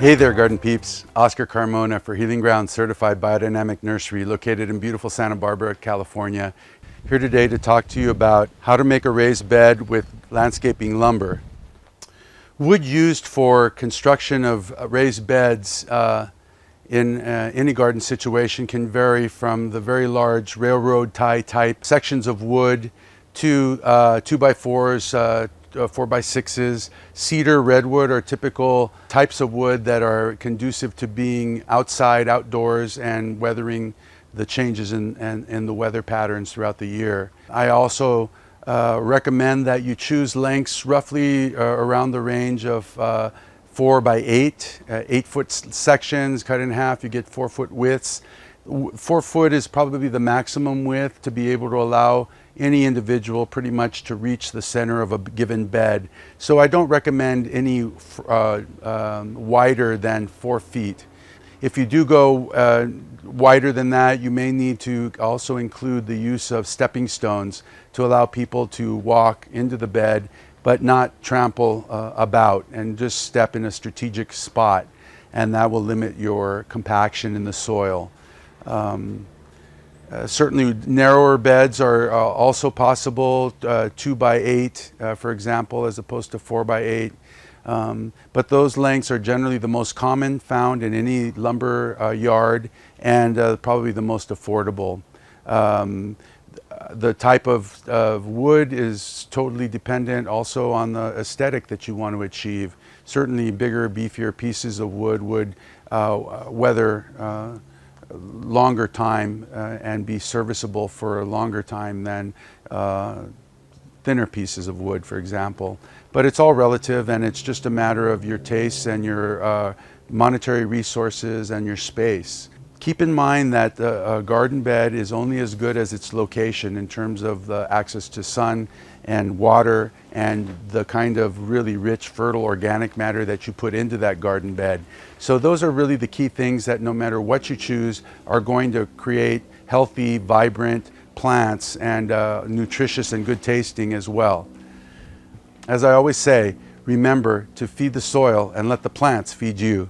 Hey there, garden peeps. Oscar Carmona for Healing Ground Certified Biodynamic Nursery located in beautiful Santa Barbara, California. Here today to talk to you about how to make a raised bed with landscaping lumber. Wood used for construction of raised beds in any garden situation can vary from the very large railroad tie type sections of wood to 2x4s, 4x6s. Cedar, redwood are typical types of wood that are conducive to being outside, outdoors, and weathering the changes in the weather patterns throughout the year. I also recommend that you choose lengths roughly around the range of 4x8, 8-foot sections cut in half. You get 4-foot widths. 4 foot is probably the maximum width to be able to allow any individual pretty much to reach the center of a given bed. So I don't recommend any wider than 4 feet. If you do go wider than that, you may need to also include the use of stepping stones to allow people to walk into the bed but not trample about, and just step in a strategic spot, and that will limit your compaction in the soil. Certainly narrower beds are also possible, 2x8 for example, as opposed to 4x8. But those lengths are generally the most common found in any lumber yard, and probably the most affordable. The type of wood is totally dependent also on the aesthetic that you want to achieve. Certainly bigger, beefier pieces of wood would weather longer time and be serviceable for a longer time than thinner pieces of wood, for example. But it's all relative, and it's just a matter of your tastes and your monetary resources and your space. Keep in mind that a garden bed is only as good as its location in terms of the access to sun and water and the kind of really rich, fertile organic matter that you put into that garden bed. So those are really the key things that no matter what you choose are going to create healthy, vibrant plants and nutritious and good tasting as well. As I always say, remember to feed the soil and let the plants feed you.